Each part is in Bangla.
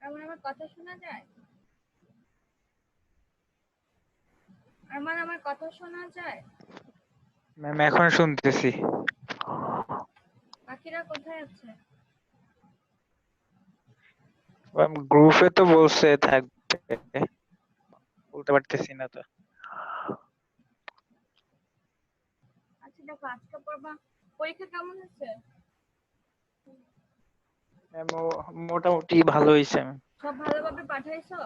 আমার আমার কথা শোনা যায়? আমার কথা শোনা যায়? ম্যাম এখন শুনতেছি। বাকিরা কোথায় আছে? ম্যাম গ্রুপে তো বলছে থাকবে, বলতে পারতেছি না তো। আচ্ছা দেখো, আজকে পড়বা। পরীক্ষা কেমন হচ্ছে? ম্যাম মোটামুটি ভালো হয়েছে ম্যাম। সব ভালোভাবে পাঠাইছো?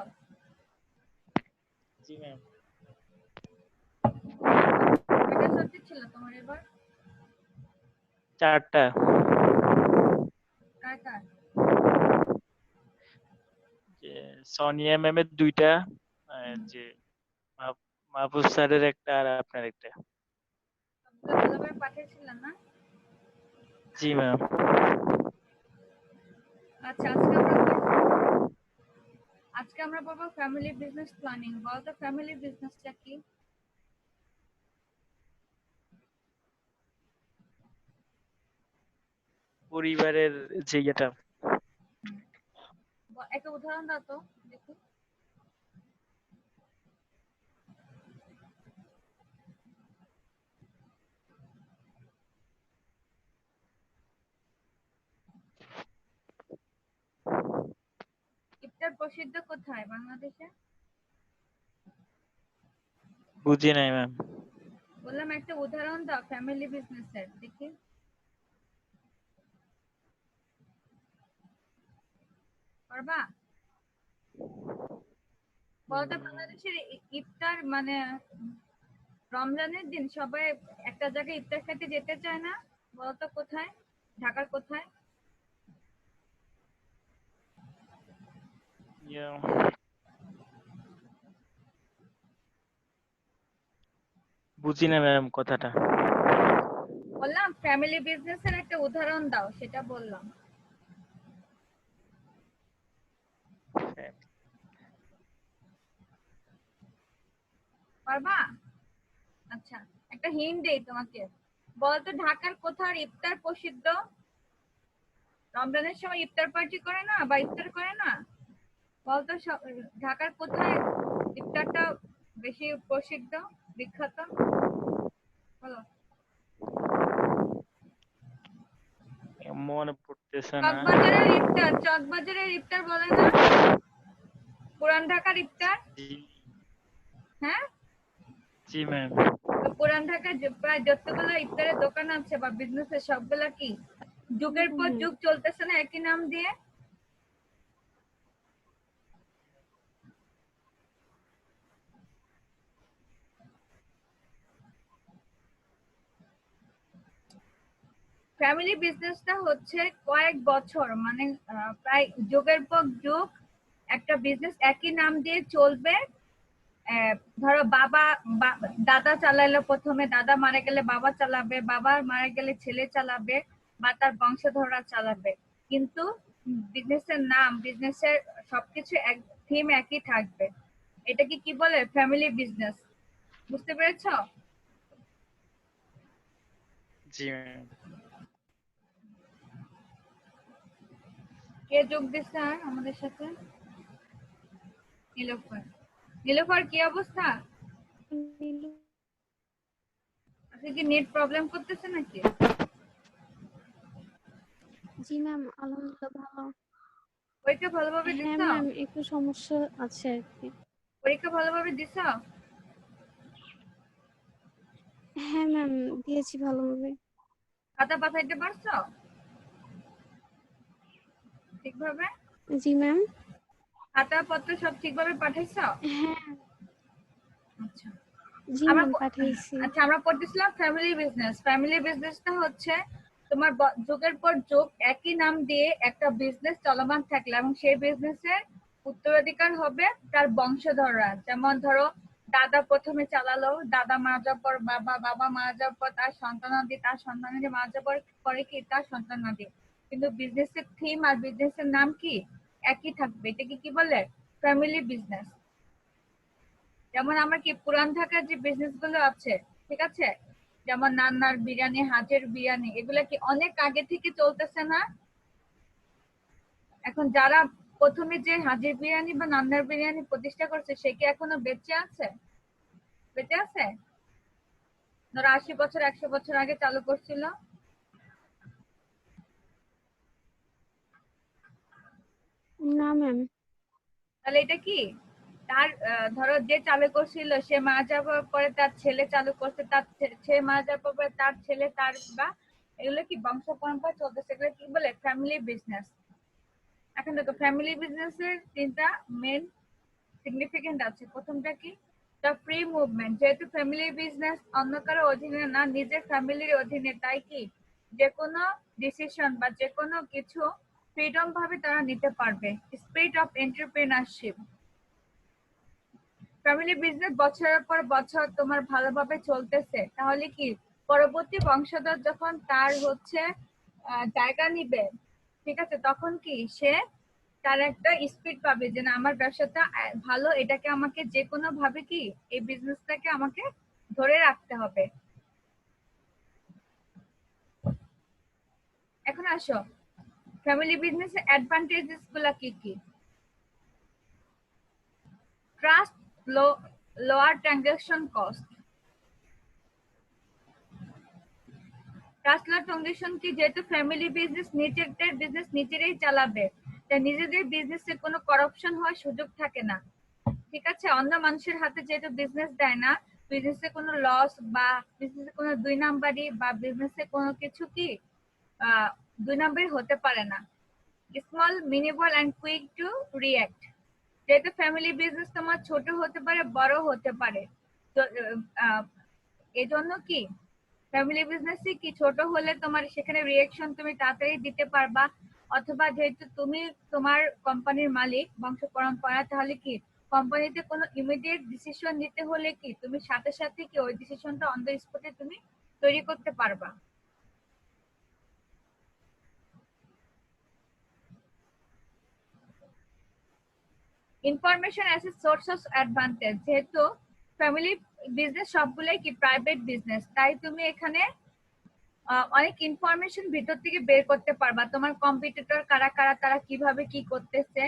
জি ম্যাম। কয়টা সাবজেক্ট ছিল তোমার এবার? 4টা। কার কার? যে সোনিয়া ম্যামের 2টা, আর হুম, যে মাহফুজ স্যারের একটা আর আপনার একটা। সবগুলো ভালোভাবে পাঠিয়েছিল না? জি ম্যাম। আচ্ছা, আজকে আমরা পড়বো ফ্যামিলি বিজনেস প্ল্যানিং। বলতো ফ্যামিলি বিজনেসটা কি? পরিবারের যে এটা। হুম, একটা উদাহরণ দাও তো দেখি। ইফতার প্রসিদ্ধ কোথায় বাংলাদেশে? বুঝি নাই ম্যাম। বললাম একটা উদাহরণ দাও ফ্যামিলি বিজনেসের দেখি। পারবা? বলতো বাংলাদেশের ইফতার মানে রমজানের দিন সবাই একটা জায়গায় ইফতার খেতে যেতে চায় না? বলতো কোথায়? ঢাকার কোথায়? ইয়া, বুঝি না ম্যাম কথাটা। বললাম ফ্যামিলি বিজনেসের একটা উদাহরণ দাও, সেটা বললাম। পারবা? আচ্ছা, একটা হিন্ট দেই তোমাকে। বলতো ঢাকার কোথায় ইফতার প্রসিদ্ধ? রমজানের সময় ইফতার পার্টি করে না বা ইফতার করে না? বলতো ঢাকার কোথায় ইফতারটা বেশি প্রসিদ্ধ, বিখ্যাত? বলো। মনে পড়তেছে না। চকবাজারের ইফতার বলে না? পুরান ঢাকার ইফতার। জি। হ্যাঁ, জি ম্যাম। তো পুরান ঢাকায় প্রায় যতগুলো ইফতারের দোকান আছে বা বিজনেস সবগুলা কি যুগের পর যুগ চলতেছে না একই নাম দিয়ে? ফ্যামিলি বিজনেসটা হচ্ছে কয়েক বছর মানে প্রায় যুগের পর যুগ একটা বিজনেস একই নাম দিয়ে চলবে। ধরো দাদা চালাইলো, প্রথমে দাদা মারা গেলে বাবা চালাবে, বাবা মারা গেলে ছেলে চালাবে বা তার বংশধররা চালাবে। কিন্তু বিজনেসের নাম, বিজনেসের সবকিছু এক, থিম একই থাকবে। এটাকে কি বলে? Family business. বুঝতে পেরেছো? জি ম্যাম। কে যোগ দিচ্ছে আর আমাদের সাথে? নীলোফার। নীলোফার কি অবস্থা? আজকে কি নেট প্রবলেম করতেছে নাকি? জি ম্যাম, আলহামদুলিল্লাহ ভালো। পরীক্ষা ভালোভাবে হ্যাঁ দিছো? ম্যাম, একটু সমস্যা আছে আর কি। পরীক্ষা ভালোভাবে দিছো? হ্যাঁ ম্যাম, দিয়েছি ভালোভাবে। খাতা পাঠাইতে পারছো ঠিকভাবে? জি ম্যাম। খাতা পত্র সব ঠিকভাবে পাঠাইছো? হ্যাঁ। আচ্ছা। জি আমরা ম্যাম, পাঠিয়েছি। আচ্ছা, আমরা পড়তেছিলাম ফ্যামিলি বিজনেস। ফ্যামিলি বিজনেসটা হচ্ছে তোমার যুগের পর যুগ একই নাম দিয়ে একটা বিজনেস চলমান থাকলে এবং সেই বিজনেসের উত্তরাধিকার হবে তার বংশধররা। যেমন ধরো দাদা প্রথমে চালালো, দাদা মারা যাওয়ার পর বাবা, বাবা মারা যাওয়ার পর তার সন্তানাদি, তার সন্তানাদি মারা যাওয়ার পরে কি তার সন্তানাদি। কিন্তু বিজনেসের থিম আর বিজনেসের নাম কি একই থাকবে। এটাকে কি বলে? Family business. যেমন আমার কি পুরান ঢাকার যে বিজনেস গুলো আছে, ঠিক আছে, যেমন নান্নার বিরিয়ানি, হাটের বিরিয়ানি, এগুলো কি অনেক আগে থেকে চলতেছে না? এখন যারা প্রথমে যে হাজির বিরিয়ানি বা নান্দার বিরিয়ানি প্রতিষ্ঠা করছে সে কি এখনো বেঁচে আছে? বেঁচে আছে? ধরো 80 বছর 100 বছর আগে চালু করছিল। না ম্যাম। তাহলে এটা কি তার ধরো যে চালু করছিল সে মারা যাওয়ার পরে তার ছেলে চালু করছে, তার সে মারা যাওয়ার পরে তার ছেলে, তার বা এগুলো কি বংশ পরম্পরা চলতেছে, এগুলো কি বলে? Family business. এখন দেখো ফ্যামিলি বিজনেসের তিনটা মেন সিগনিফিকেন্ট আছে। প্রথমটা কি? The free movement. যেহেতু ফ্যামিলি বিজনেস অন্য কারো অধীনে না, নিজের ফ্যামিলির অধীনে, তাই কি যে কোনো ডিসিশন বা যে কোনো কিছু ফ্রিডম ভাবে তারা নিতে পারবে। Spirit of entrepreneurship. Family business বছরের পর বছর তোমার ভালোভাবে চলতেছে, তাহলে কি পরবর্তী বংশধর যখন তার হচ্ছে জায়গা নিবে, ঠিক আছে, তখন কি সে তার একটা স্পিড পাবে যে না আমার ব্যবসাটা ভালো, এটাকে আমাকে যে কোনো ভাবে কি এই বিজনেসটাকে আমাকে ধরে রাখতে হবে। এখন আসো ফ্যামিলি বিজনেসের অ্যাডভান্টেজেস গুলা কি কি? Trust, lower transaction cost. Trust transaction কি, যেহেতু ফ্যামিলি বিজনেস নিজেদের বিজনেস নিজেরাই চালাবে, তাই নিজেদের বিজনেসে কোনো করাপশন হওয়ার সুযোগ থাকে না। ঠিক আছে, অন্য মানুষের হাতে যেহেতু বিজনেস দেয় না, বিজনেসে কোনো লস বা বিজনেসে কোনো দুই নাম্বারই বা বিজনেসে কোনো কিছু কি দুই নাম্বারই হতে পারে না। Small, nimble and quick to react. যেহেতু ফ্যামিলি বিজনেস তোমার ছোট হতে পারে, বড় হতে পারে, তো এজন্য কি ফ্যামিলি বিজনেসই কি ছোট হলে তোমার সেখানে রিঅ্যাকশন তুমি তাড়াতাড়ি দিতে পারবা, অথবা যেহেতু তুমি তোমার কোম্পানির মালিক বংশ পরম্পরা, তাহলে কি কোম্পানিতে কোনো ইমিডিয়েট ডিসিশন নিতে হলে কি তুমি সাথে সাথে কি ওই ডিসিশনটা অন দ্য স্পটে তুমি তৈরি করতে পারবা। Information as a source of advantage. যেহেতু ফ্যামিলি বিজনেস সবগুলোই কি প্রাইভেট বিজনেস, তাই তুমি এখানে অনেক ইনফরমেশন ভিতর থেকে বের করতে পারবা। তোমার কম্পিটিটর কারা কারা, তারা কিভাবে কি করতেছে,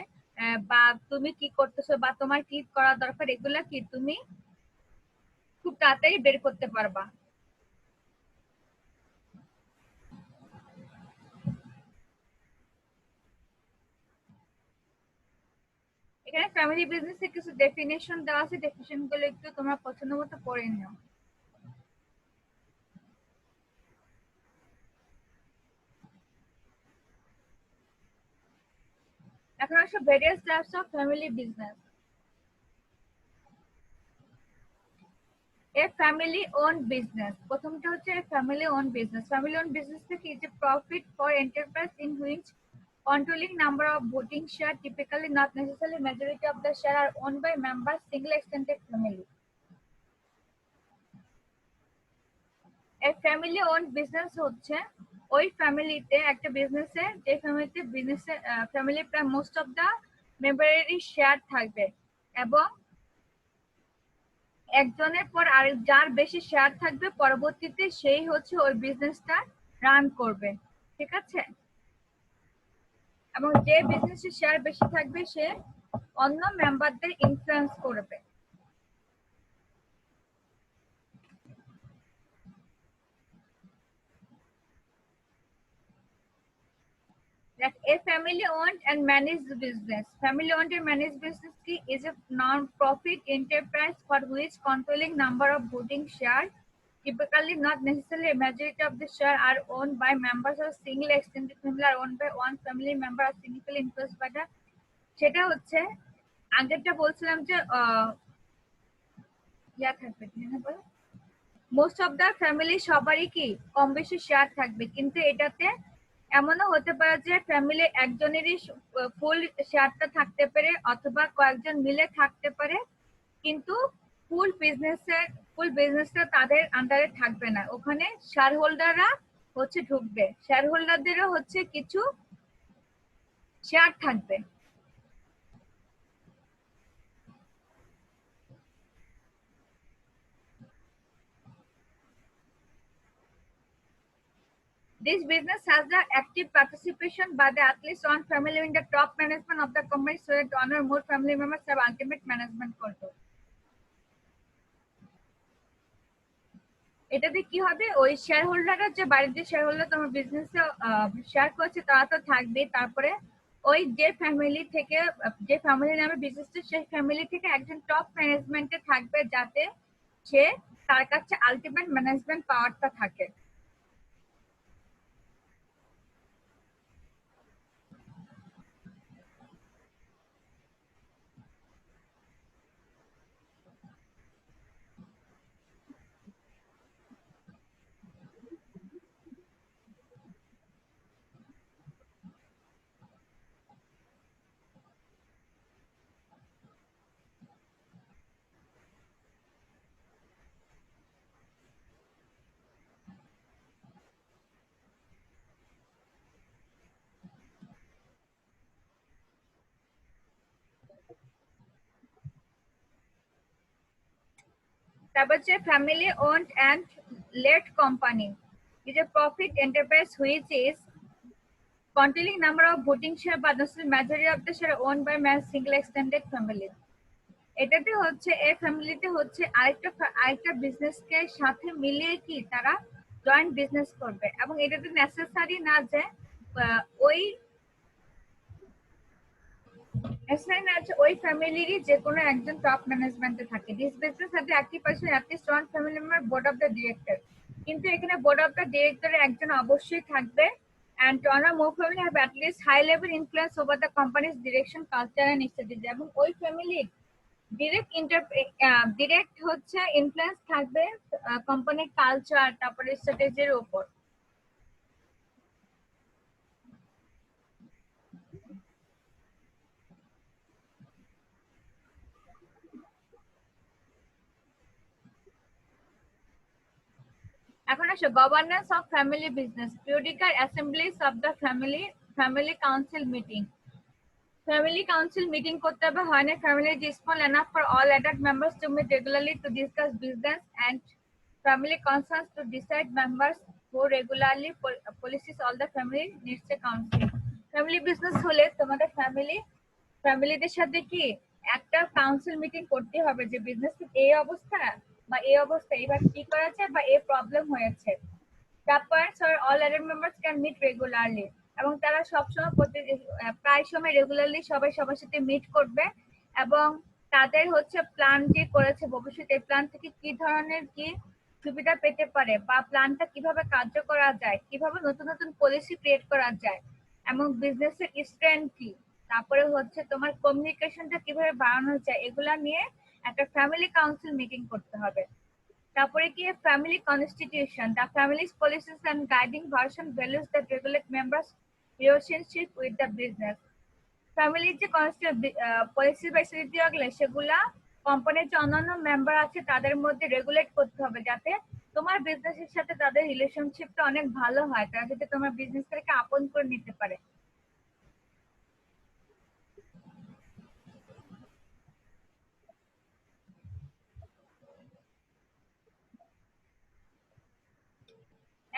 বা তুমি কি করতেছো বা তোমার কি করা দরকার, এগুলা কি তুমি খুব তাড়াতাড়ি বের করতে পারবা। এখানে ফ্যামিলি বিজনেসের কিছু ডেফিনেশন দেওয়া আছে, ডেফিনেশন গুলো একটু তোমার পছন্দ মতো পড়ে নিও। এখন আসো various types of family business. A family own business. প্রথমটা হচ্ছে family own business. Family own business থেকে is a profit for enterprise in which controlling number of voting share, typically not necessarily majority of the share, are owned by members single extended family. A family owned business হচ্ছে ওই ফ্যামিলিতে একটা বিজনেসে, যে ফ্যামিলিতে বিজনেসে ফ্যামিলি প্রায় মোস্ট অফ দা মেম্বারেরই শেয়ার থাকবে, এবং একজনের পর আর যার বেশি শেয়ার থাকবে পরবর্তীতে সেই হচ্ছে ওই বিজনেসটা রান করবে। ঠিক আছে, এবং যে বিজনেসের শেয়ার বেশি থাকবে সে অন্য মেম্বারদের ইনফ্লুয়েন্স করবে। Like a family owned and managed business. Family owned and managed business is a non-profit enterprise for which controlling number of voting shares, typically not necessarily a majority of the share, are owned by members of single extended family, are owned by one family member, are significantly influenced by the, সেটা হচ্ছে আগেরটা বলছিলাম যে ইয়া থাকবে, মোস্ট অফ দা ফ্যামিলি সবারই কি কম বেশি শেয়ার থাকবে, কিন্তু এটাতে এমনও হতে পারে যে ফ্যামিলি একজনেরই ফুল শেয়ারটা থাকতে পারে, অথবা কয়েকজন মিলে থাকতে পারে, কিন্তু ফুল বিজনেসটা তাদের আন্ডারে থাকবে না। ওখানে শেয়ার হোল্ডাররা হচ্ছে ঢুকবে, শেয়ার হোল্ডারদেরও হচ্ছে কিছু শেয়ার থাকবে। This business has the active participation by the at least one family in the top management of the company so that one or more family members have ultimate management control. এটাতে কি হবে, ওই শেয়ার হোল্ডাররা যে বাড়ির যে শেয়ার হোল্ডার তোমার বিজনেসে শেয়ার করছে তারা তো থাকবেই, তারপরে ওই যে ফ্যামিলি থেকে যে ফ্যামিলি নামে বিজনেসটা সেই ফ্যামিলি থেকে একজন টপ ম্যানেজমেন্টে থাকবে যাতে সে তার কাছে আলটিমেট ম্যানেজমেন্ট পাওয়ারটা থাকে। তারপর হচ্ছে family owned and led company is a profit enterprise which is containing number of voting share but the majority of the share owned by a single extended family. এটাতে হচ্ছে এই ফ্যামিলিতে হচ্ছে আরেকটা বিজনেসকে সাথে মিলিয়ে কি তারা জয়েন্ট বিজনেস করবে, এবং এটাতে নেসেসারি না যে ওই ওই ফ্যামিলিরই যে কোনো একজন টপ ম্যানেজমেন্টে থাকে। This business has active person at least one family member board of the director, কিন্তু এখানে বোর্ড অফ দ্য ডিরেক্টরের একজন অবশ্যই থাকবে and to honor more family have at least high level influence over the company's direction, culture and strategy, এবং ওই ফ্যামিলির ডিরেক্ট হচ্ছে ইনফ্লুয়েন্স থাকবে কোম্পানির কালচার তারপরে স্ট্র্যাটেজির উপর। এখন আসো governance of family business, periodical Assembly's of the family council meeting. Family council meeting করতে হবে, হয় না family is small enough for all adult members to meet regularly to discuss business and family concerns to decide members who regularly policies all the family needs a council. Family business হলে তোমাদের ফ্যামিলিদের সাথে কি একটা কাউন্সিল মিটিং করতে হবে যে বিজনেস এই অবস্থা বা এই অবস্থা এবার কি করা যায় বা এই প্রবলেম হয়েছে। তারপর all adult members can meet regularly, এবং তারা সবসময় প্রায় সময় রেগুলারলি সবাই সবার সাথে মিট করবে এবং তাদের হচ্ছে প্ল্যান যে করেছে ভবিষ্যতে প্ল্যান থেকে কি ধরনের কি সুবিধা পেতে পারে বা প্ল্যানটা কিভাবে কার্য করা যায়, কিভাবে নতুন নতুন পলিসি ক্রিয়েট করা যায় এবং বিজনেসের স্ট্রেংথ কি, তারপরে হচ্ছে তোমার কমিউনিকেশনটা কিভাবে বাড়ানো যায়, এগুলা নিয়ে একটা ফ্যামিলি কাউন্সিল মিটিং করতে হবে। তারপরে কি family constitution, the family's policies and guiding version values that regulate members relationship with the business. ফ্যামিলির যে পলিসি বা নীতিগুলো সেগুলা কোম্পানির যে অন্যান্য মেম্বার আছে তাদের মধ্যে রেগুলেট করতে হবে যাতে তোমার বিজনেসের সাথে তাদের রিলেশনশিপটা অনেক ভালো হয়, তারা যাতে তোমার বিজনেসটাকে আপন করে নিতে পারে।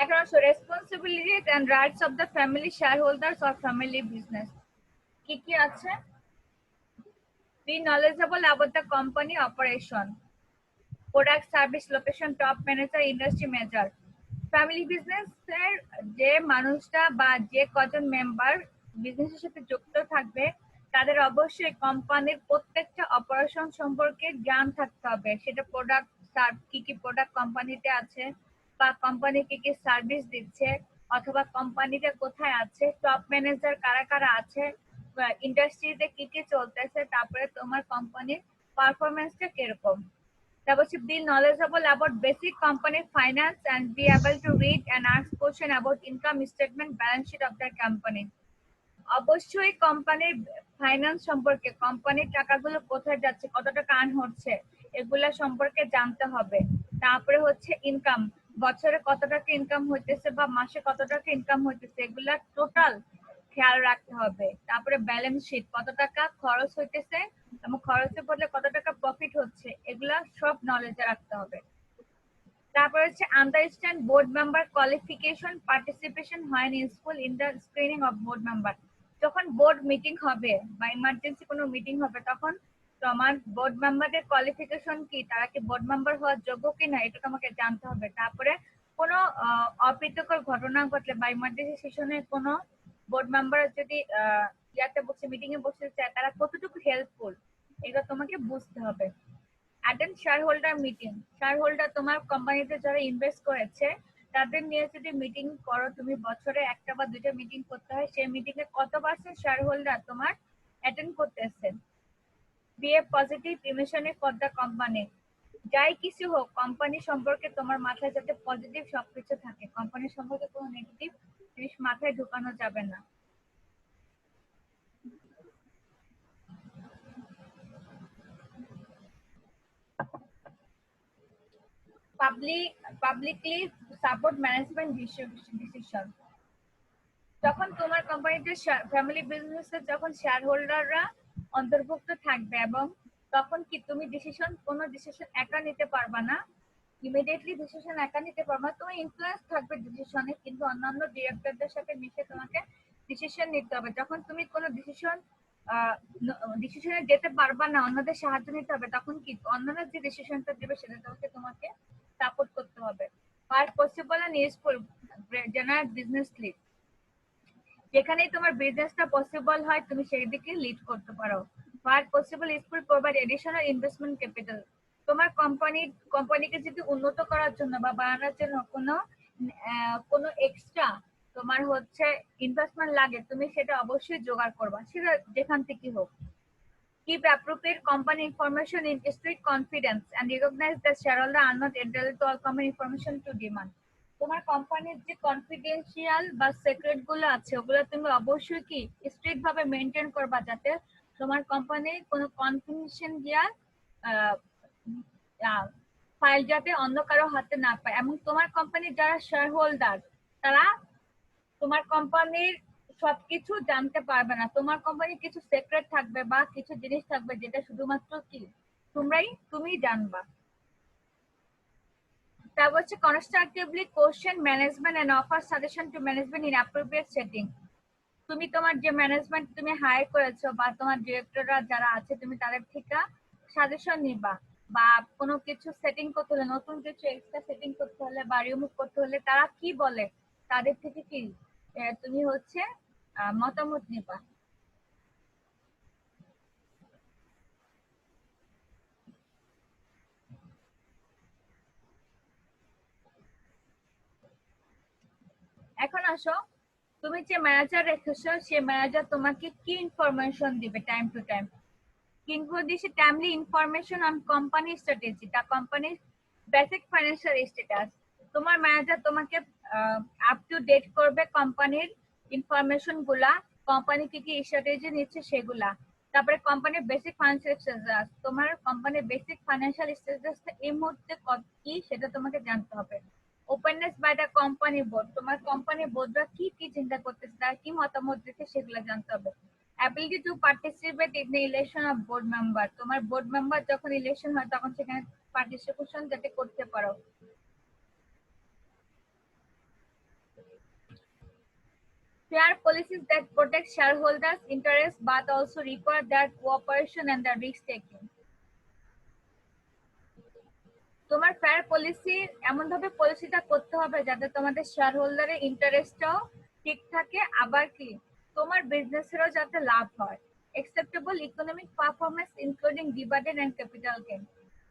এখন আসো responsibilities and rights of the family shareholders or family business কি কি আছে। Be knowledgeable about the company operation, product, service, location, top manager, industry major. Family বিজনেসের যে মানুষটা বা যে কজন মেম্বার বিজনেসের সাথে যুক্ত থাকবে তাদের অবশ্যই কোম্পানির প্রত্যেকটা অপারেশন সম্পর্কে জ্ঞান থাকতে হবে, সেটা প্রোডাক্ট কি কি প্রোডাক্ট কোম্পানিতে আছে বা কোম্পানি কি কি সার্ভিস দিচ্ছে অথবা কোম্পানিতে কোথায় আছে, টপ ম্যানেজার কারা কারা আছে, ইন্ডাস্ট্রিতে কি কি চলতেছে, তারপরে তোমার কোম্পানির পারফরমেন্সটা কিরকম। তারপর হচ্ছে be knowledgeable about basic company finance and be able to read and ask question about income statement, balance sheet of the company. অবশ্যই কোম্পানির ফাইন্যান্স সম্পর্কে, কোম্পানির টাকাগুলো কোথায় যাচ্ছে, কত টাকা আর্ন হচ্ছে এগুলা সম্পর্কে জানতে হবে। তারপরে হচ্ছে ইনকাম, বছরে কত টাকা ইনকাম হইতেছে বা মাসে কত টাকা ইনকাম হইতেছে এগুলা টোটাল খেয়াল রাখতে হবে। তারপরে ব্যালেন্স শিট, কত টাকা খরচ হইতেছে এবং খরচের বদলে কত টাকা প্রফিট হচ্ছে এগুলা সব নলেজ রাখতে হবে। তারপর হচ্ছে understand board member qualification participation হয় useful in the screening of board member. যখন বোর্ড মিটিং হবে বা ইমার্জেন্সি কোনো মিটিং হবে তখন তোমার বোর্ড মেম্বারের কোয়ালিফিকেশন কি, তারা কি বোর্ড মেম্বার হওয়ার যোগ্য কিনা এটা তোমাকে জানতে হবে। তারপরে কোনো অপ্রীতিকর ঘটনা ঘটলে বা ইমার্জেন্সি সেশনে কোনো বোর্ড মেম্বার যদি ইয়াতে বসে মিটিং এ বসে চায় তারা কতটুকু হেল্পফুল এটা তোমাকে বুঝতে হবে। Attend share holder meeting, share holder তোমার কোম্পানিতে যারা ইনভেস্ট করেছে তাদের নিয়ে যদি মিটিং করো, তুমি বছরে একটা বা দুইটা মিটিং করতে হয়, সেই মিটিং এ কত পার্সেন্ট শেয়ার হোল্ডার তোমার অ্যাটেন্ড করতেছে। বি এ পজিটিভ ইমোশনে ফর দ্য কোম্পানি, যাই কিছু হোক কোম্পানি সম্পর্কে তোমার মাথায় যাতে পজিটিভ সবকিছু থাকে, কোম্পানি সম্পর্কে কোনো নেগেটিভ জিনিস মাথায় ঢুকানো যাবে না। পাবলিকলি সাপোর্ট ম্যানেজমেন্ট ডিসিশন, যখন তোমার কোম্পানিতে ফ্যামিলি বিজনেসে যখন শেয়ার হোল্ডাররা অন্তর্ভুক্ত থাকবে এবং তখন কি তুমি কোনো ডিসিশন একা নিতে পারবা না, ইমিডিয়েটলি ডিসিশন একা নিতে পারবা না, তোমার ইনফ্লুয়েন্স থাকবে ডিসিশনে কিন্তু অন্যান্য ডিরেক্টরদের সাথে মিশে তোমাকে ডিসিশন নিতে হবে। যখন তুমি কোনো ডিসিশনে যেতে পারবা না, অন্যদের সাহায্য নিতে হবে, তখন কি অন্যরা যে ডিসিশনটা দেবে সেটা তোমাকে সাপোর্ট করতে হবে। আর possible and useful general business lead, যেখানেই তোমার বিজনেসটা পসিবল হয় তুমি সেই দিকে লিড করতে পারো। আর possible useful provide additional investment capital, তোমার কোম্পানিকে যদি উন্নত করার জন্য বা বাড়ানোর জন্য কোনো এক্সট্রা তোমার হচ্ছে ইনভেস্টমেন্ট লাগে, তুমি সেটা অবশ্যই জোগাড় করবা, সেটা যেখান থেকে হোক। Keep appropriate company information in strict confidence and recognize that shareholders are not entitled to all company information to demand. তোমার কোম্পানির যে কনফিডেন্সিয়াল বা সিক্রেট গুলো আছে ওগুলো তুমি অবশ্যই কি স্ট্রিক্ট ভাবে মেনটেন করবা, যাতে তোমার কোম্পানির কোনো কনফিডেন্সিয়াল ফাইল যাতে অন্য কারো হাতে না পায়। এবং তোমার কোম্পানির যারা শেয়ার হোল্ডার তারা তোমার কোম্পানির সবকিছু জানতে পারবে না, তোমার কোম্পানির কিছু সিক্রেট থাকবে বা কিছু জিনিস থাকবে যেটা শুধুমাত্র কি তুমি জানবা। তারপর হচ্ছে constructively question management and offer suggestion to management in appropriate setting, তুমি তোমার যে ম্যানেজমেন্ট তুমি হায়ার করেছো বা তোমার ডিরেক্টররা যারা আছে তুমি তাদের থেকে সাজেশন নিবা, বা কোনো কিছু সেটিং করতে হলে, নতুন কিছু এক্সট্রা সেটিং করতে হলে বা রিমুভ করতে হলে তারা কি বলে তাদের থেকে কি তুমি হচ্ছে মতামত নিবা। এখন আসো, তুমি যে ম্যানেজার রেখেছো সে ম্যানেজার তোমাকে কি ইনফরমেশন দিবে টাইম টু টাইম। কিংবা দিছে timely information on company strategy, the কোম্পানির বেসিক ফাইন্যান্সিয়াল স্ট্যাটাস, তোমার ম্যানেজার তোমাকে আপ টু ডেট করবে কোম্পানির ইনফরমেশন গুলা, কোম্পানি কি কি স্ট্র্যাটেজি নিচ্ছে সেগুলা। তারপরে কোম্পানির বেসিক ফাইন্যান্সিয়াল স্ট্যাটাস, তোমার কোম্পানির বেসিক ফাইন্যান্সিয়াল স্ট্যাটাসটা এই মুহূর্তে কি সেটা তোমাকে জানতে হবে। Openness by the company board, তোমার কোম্পানি বোর্ডরা কি কি চিন্তা করতেছে, তারা কি মতামত দিচ্ছে সেগুলো জানতে হবে। Ability to participate in the election of board member, তোমার বোর্ড মেম্বার যখন ইলেকশন হয় তখন সেখানে পার্টিসিপেশন যাতে করতে পারো। Fair policies that protect shareholders' interests but also require their cooperation and the risk taking. তোমার ফেয়ার পলিসি এমন ভাবে পলিসিটা করতে হবে যাতে তোমাদের শেয়ার হোল্ডারের ইন্টারেস্টটাও ঠিক থাকে, আবার কি তোমার বিজনেসেরও যাতে লাভ হয়। Acceptable economic performance including dividend and capital gain,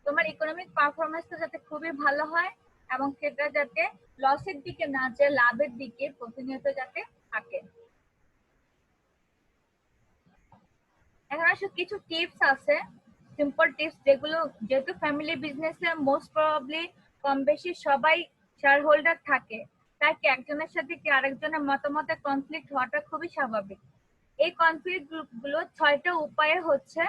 তোমার ইকোনমিক পারফরমেন্সটা যাতে খুবই ভালো হয় এবং সেটা যাতে লসের দিকে না যায় লাভের দিকে প্রতিনিয়ত যাতে থাকে। এখন আসলে কিছু টিপস আছে, সিম্পল টিপস, যেগুলো যেহেতু ফ্যামিলি বিজনেসে মোস্ট প্রবাবলি কম বেশি সবাই শেয়ার হোল্ডার থাকে, তাই কি একজনের সাথে কি আরেকজনের মতামতে কনফ্লিক্ট হওয়াটা খুবই স্বাভাবিক। এই কনফ্লিক্ট গুলো 6টা উপায়ে হচ্ছে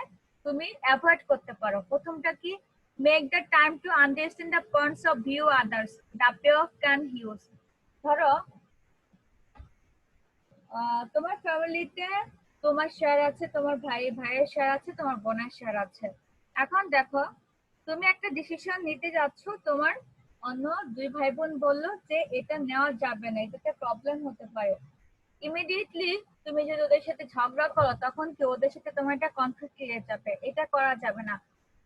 তুমি অ্যাভয়েড করতে পারো। প্রথমটা কি, make the time to understand the points of view others, the pay off can huge. ধরো তোমার ফ্যামিলিতে তোমার শেয়ার আছে, তোমার ভাইয়ের শেয়ার আছে, তোমার বোনের শেয়ার আছে। এখন দেখো তুমি একটা ডিসিশন নিতে যাচ্ছ তোমার অন্য দুই ভাই বোন বললো যে এটা নেওয়া যাবে না, এটাতে প্রবলেম হতে পারে। ইমিডিয়েটলি তুমি যদি ওদের সাথে ঝগড়া করো তখন কি ওদের সাথে তোমার একটা কনফ্লিক্ট লেগে যাবে, এটা করা যাবে না।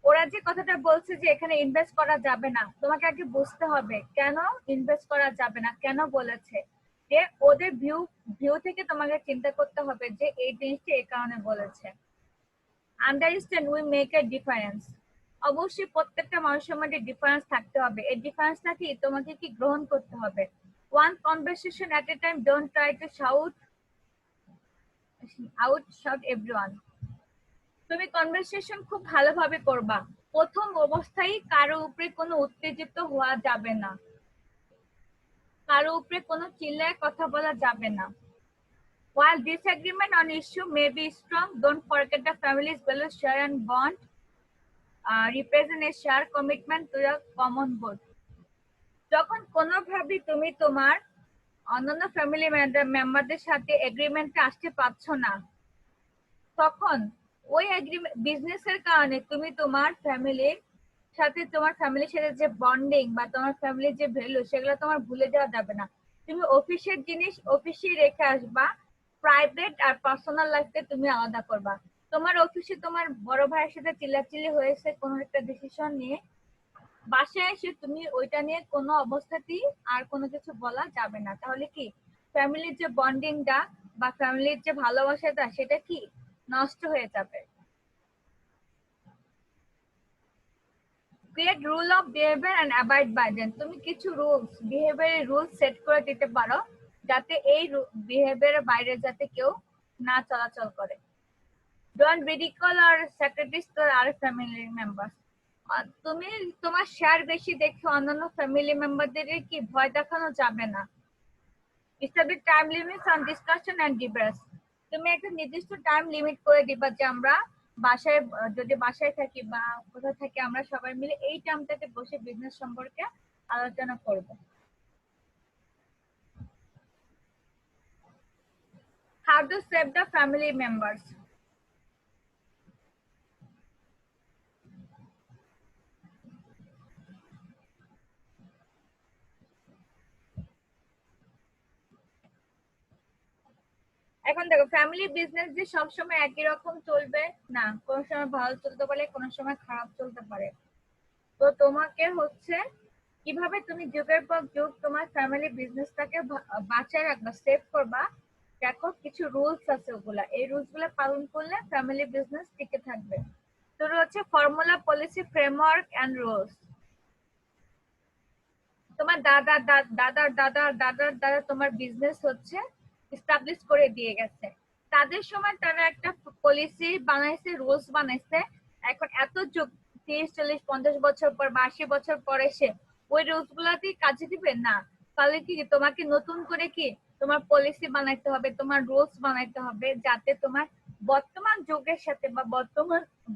ওরা যে কথাটা বলছে যে এখানে ইনভেস্ট করা যাবে না, তোমাকে আগে বুঝতে হবে কেন ইনভেস্ট করা যাবে না, কেন বলেছে। যে ওদের ভিউ থেকে তোমাকে চিন্তা করতে হবে যে এই জিনিসটা এই কারণে বলেছে। Understand we make a difference. অবশ্যই প্রত্যেকটা মানুষের মধ্যে ডিফারেন্স থাকতে হবে, এই ডিফারেন্সটা কি তোমাকে কি গ্রহণ করতে হবে। One conversation at A time, don't try to shout everyone. তুমি কনভারসেশন খুব ভালোভাবে করবা। প্রথম অবস্থায় কারো উপরে কোনো উত্তেজিত হওয়া যাবে না, কারো উপরে কোনো চিল্লায় কথা বলা যাবে না। While disagreement on issue may be strong, don't forget the family's values, share and bond represent a shared commitment to a common good. যখন কোনোভাবে তুমি তোমার অন্যান্য ফ্যামিলি মেম্বারদের সাথে এগ্রিমেন্টে আসতে পারছো না, তখন ওই বিজনেসের কারণে তুমি তোমার ফ্যামিলির সাথে যে বন্ডিং বা তোমার ফ্যামিলির যে ভ্যালু সেগুলো তোমার ভুলে যাওয়া যাবে না। তুমি অফিসের জিনিস অফিসে রেখে আসবা, প্রাইভেট আর পার্সোনাল লাইফকে তুমি আলাদা করবা। তোমার অফিসে তোমার বড় ভাইয়ের সাথে চিল্লাচিল্লি হয়েছে কোনো একটা ডিসিশন নিয়ে, বাসায় এসে তুমি ওইটা নিয়ে কোনো অবস্থাতেই আর কোনো কিছু বলা যাবে না। তাহলে কি ফ্যামিলির যে বন্ডিংটা বা ফ্যামিলির যে ভালোবাসাটা সেটা কি নষ্ট হয়ে যাবে। Create rule of behaviour and abide by them. তুমি কিছু বিহেভিয়ারের রুলস সেট করে দিতে পারো যাতে এই বিহেভিয়ারের বাইরে যাতে কেউ না চলাচল করে। Don't ridicule or sacrifice to our family members. তুমি তোমার শেয়ার বেশি দেখে অন্যান্য ফ্যামিলি মেম্বারদের কি ভয় দেখানো যাবে না। Establish time limits on discussion and debates. তুমি একটা নির্দিষ্ট টাইম লিমিট করে দিবা যে আমরা বাসায় যদি বাসায় থাকি বা কোথাও থাকি আমরা সবাই মিলে এই টাইমটাতে বসে বিজনেস সম্পর্কে আলোচনা করব। How to save the family members. এখন দেখো ফ্যামিলি বিজনেস যে সবসময় একই রকম চলবে না, কোনো সময় ভালো চলতে পারে কোনো সময় খারাপ চলতে পারে। তো তোমাকে হচ্ছে কিভাবে তুমি যুগের পর যুগ তোমার ফ্যামিলি বিজনেসটাকে বাঁচায় রাখবা, সেভ করবা। দেখো কিছু রুলস আছে, ওগুলা এই রুলস গুলা পালন করলে ফ্যামিলি বিজনেস টিকে থাকবে। তো হচ্ছে formula, policy, framework and rules. তোমার দাদা দাদার দাদার দাদার দাদা তোমার বিজনেস হচ্ছে এস্টাবলিশ করে দিয়ে গেছে, তাদের সময় তারা একটা পলিসি বানাইছে, রুলস বানাইছে। এখন এত যুগ 30, 40, 50 বছর পর বা 80 বছর পর এসে ওই রুলস গুলাতেই কাজে দিবে না। তাহলে কি তোমাকে নতুন করে কি তোমার পলিসি বানাইতে হবে, তোমার রুলস বানাইতে হবে যাতে তোমার বর্তমান যুগের সাথে বা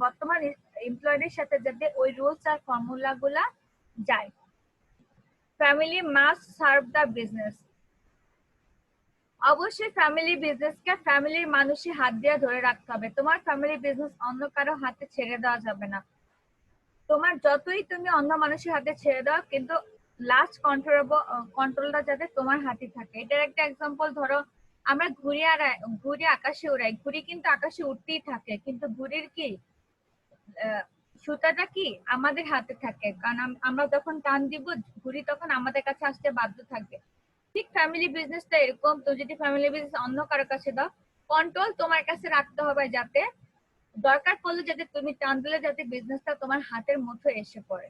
বর্তমান এমপ্লয়ীদের সাথে যাতে ওই রুলস আর ফর্মুলা গুলা যায়। Family must serve the business. অবশ্যই ফ্যামিলি বিজনেসকে ফ্যামিলির মানুষের হাত দিয়ে ধরে রাখতে হবে। তোমার ফ্যামিলি বিজনেস অন্য কারো হাতে ছেড়ে দেওয়া যাবে না। তোমার যতই তুমি অন্য মানুষের হাতে ছেড়ে দাও, কিন্তু লাস্ট কন্ট্রোলটা যাতে তোমার হাতে থাকে। এটার একটা এক্সাম্পল ধরো, আমরা ঘুড়ি আকাশে উড়াই, ঘুড়ি কিন্তু আকাশে উঠতেই থাকে, কিন্তু ঘুড়ির কি সুতাটা কি আমাদের হাতে থাকে, কারণ আমরা যখন টান দিব ঘুড়ি তখন আমাদের কাছে আসতে বাধ্য থাকবে। ঠিক ফ্যামিলি বিজনেসটা এরকম। তো যদি ফ্যামিলি বিজনেস অন্য কারো কাছে দাও, কন্ট্রোল তোমার কাছে রাখতে হবে যাতে দরকার পড়লে যাতে তুমি টান দিলে যাতে বিজনেসটা তোমার হাতের মুঠোয় এসে পড়ে।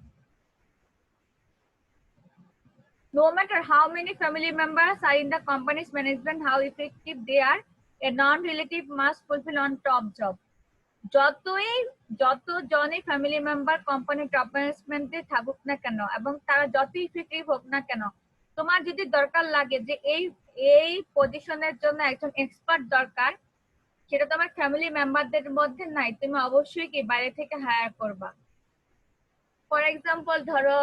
No matter how many family members are in the company's management, how effective they are, a non-relative must fulfill on top job. যতজনই ফ্যামিলি মেম্বার কোম্পানি টপ ম্যানেজমেন্টে থাকুক না কেন এবং তারা যতই ইফেক্টিভ হোক না কেন, তোমার যদি দরকার লাগে যে এই পজিশনের জন্য একজন এক্সপার্ট দরকার, সেটা তোমার ফ্যামিলি মেম্বারদের মধ্যে নাই, তুমি অবশ্যই কি বাইরে থেকে হায়ার করবা। ফর এক্সাম্পল ধরো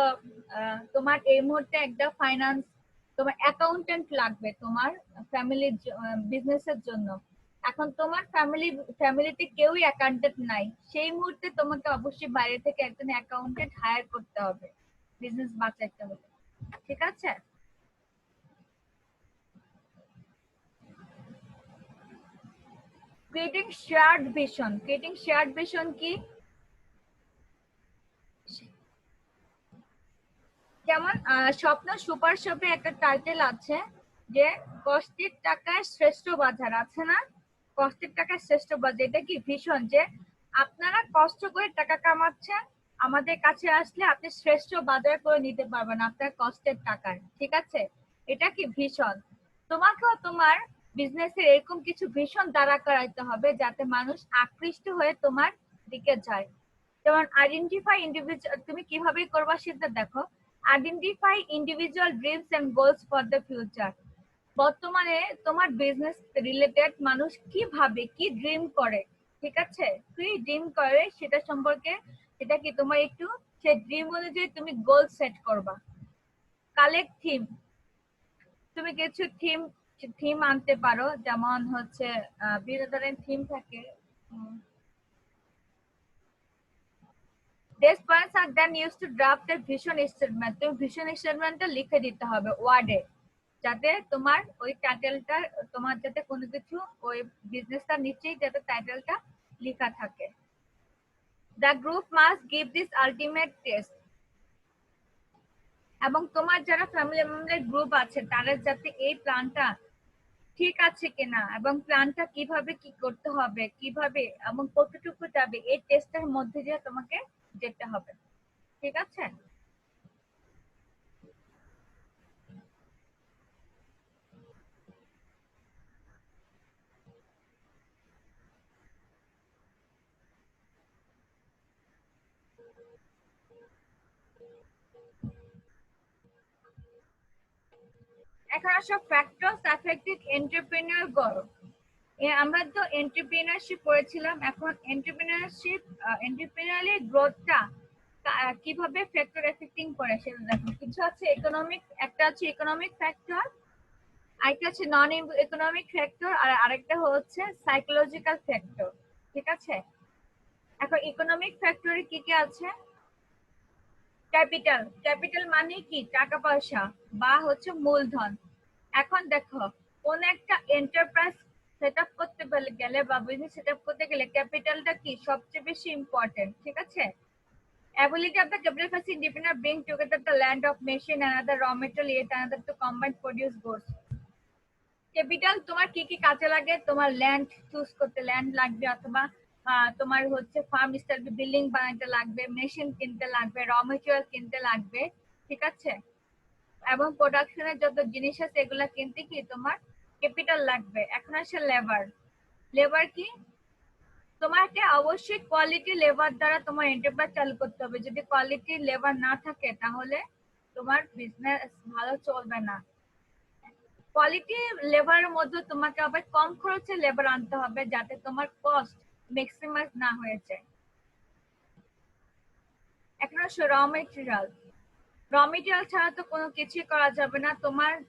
তোমার এই মুহূর্তে একটা ফাইন্যান্স, তোমার অ্যাকাউন্টেন্ট লাগবে তোমার ফ্যামিলির বিজনেসের জন্য। এখন তোমার ফ্যামিলিতে কেউই অ্যাকাউন্টেন্ট নাই, সেই মুহূর্তে তোমাকে অবশ্যই বাইরে থেকে একজন অ্যাকাউন্টেন্ট হায়ার করতে হবে বিজনেস বাঁচাতে হবে। ঠিক আছে? Creating shared vision. Creating shared vision কি? যেমন স্বপ্ন সুপার শপে একটা টাইটেল আছে যে কষ্টের টাকায় শ্রেষ্ঠ বাজার, আছে না? কষ্টের টাকায় শ্রেষ্ঠ বাজার, এটা কি ভিশন যে আপনারা কষ্ট করে টাকা কামাচ্ছেন, আমাদের কাছে আসলে আপনি শ্রেষ্ঠ বাজার করে নিতে পারবেন আপনার কষ্টের টাকায়। ঠিক আছে, এটা কি ভিশন। তোমাকেও তোমার বিজনেসের এরকম কিছু ভিশন দাঁড়া করাইতে হবে যাতে মানুষ আকৃষ্ট হয়ে তোমার দিকে যায়। যেমন আইডেন্টিফাই ইন্ডিভিজুয়াল, তুমি কিভাবে করবা সেটা দেখো। Identify individual dreams and goals for the future. বর্তমানে তোমার বিজনেস রিলেটেড মানুষ কি ভাবে, কি ড্রিম করে, ঠিক আছে, কি ড্রিম করে সেটা সম্পর্কে, সেটা কি তোমার একটু সেই ড্রিম অনুযায়ী তুমি গোল সেট করবা। কালেক্ট থিম, তুমি কিছু থিম থিম আনতে পারো, যেমন হচ্ছে বিভিন্ন ধরনের থিম থাকে। These points are then used to draft a vision statement. তুমি ভিশন স্টেটমেন্টটা লিখে দিতে হবে ওয়ার্ডে, যাতে তোমার ওই টাইটেলটা, তোমার যাতে কোনো কিছু ওই বিজনেসটার নিচেই যাতে টাইটেলটা লেখা থাকে। The group must give this ultimate test. এবং তোমার যারা ফ্যামিলি মেম্বার গ্রুপ আছে তারা যাতে এই প্ল্যানটা ঠিক আছে কিনা এবং প্ল্যানটা কিভাবে কি করতে হবে, কিভাবে এবং কতটুকু যাবে, এই টেস্টের মধ্যে দিয়ে তোমাকে যেতে হবে। ঠিক আছে? এখন আসো ফ্যাক্টরস অ্যাফেক্টিং এন্টারপ্রেনিউর গ্রোথ। আমরা তো এন্টারপ্রেনারশিপ করেছিলাম, এখন এন্টারপ্রেনারি গ্রোথটা কিভাবে ফ্যাক্টর এফেক্টিং করে সেটা দেখো। কিছু আছে ইকোনমিক, একটা আছে ইকোনমিক ফ্যাক্টর, আরেকটা আছে নন ইকোনমিক ফ্যাক্টর, আর আরেকটা হচ্ছে সাইকোলজিক্যাল ফ্যাক্টর। ঠিক আছে? এখন ইকোনমিক ফ্যাক্টরে কি কি আছে? ক্যাপিটাল। ক্যাপিটাল মানে কি? টাকা পয়সা বা হচ্ছে মূলধন। এখন দেখো, কোন একটা এন্টারপ্রাইজ সেট আপ করতে গেলে বা বিজনেস সেট আপ করতে গেলে ক্যাপিটালটা কি সবচেয়ে বেশি ইম্পর্টেন্ট। ঠিক আছে? Ability of the capital first independent bring together the land of machine and other raw material yet another to combine produce goods. Capital তোমার কি কি কাজে লাগে? তোমার ল্যান্ড চুজ করতে ল্যান্ড লাগবে, অথবা তোমার হচ্ছে ফার্ম স্টাইল বিল্ডিং বানাতে লাগবে, মেশিন কিনতে লাগবে, র মেটেরিয়াল কিনতে লাগবে। ঠিক আছে? এবং প্রোডাকশনের যত জিনিস আছে এগুলা কিনতে কি তোমার ক্যাপিটাল লাগবে। এখন আসে লেবার। লেবার কি? তোমাকে অবশ্যই কোয়ালিটি লেবার দ্বারা তোমার এন্টারপ্রাইজ চালু করতে হবে। যদি কোয়ালিটি লেবার না থাকে তাহলে তোমার বিজনেস ভালো চলবে না। কোয়ালিটি লেবারের মধ্যে তোমাকে আবার কম খরচে লেবার আনতে হবে যাতে তোমার কস্ট ম্যাক্সিমাইজ না হয়ে যায়। এখন আসো র মেটেরিয়াল। র মেটেরিয়াল ছাড়া তো কোনো কিছুই করা যাবে না।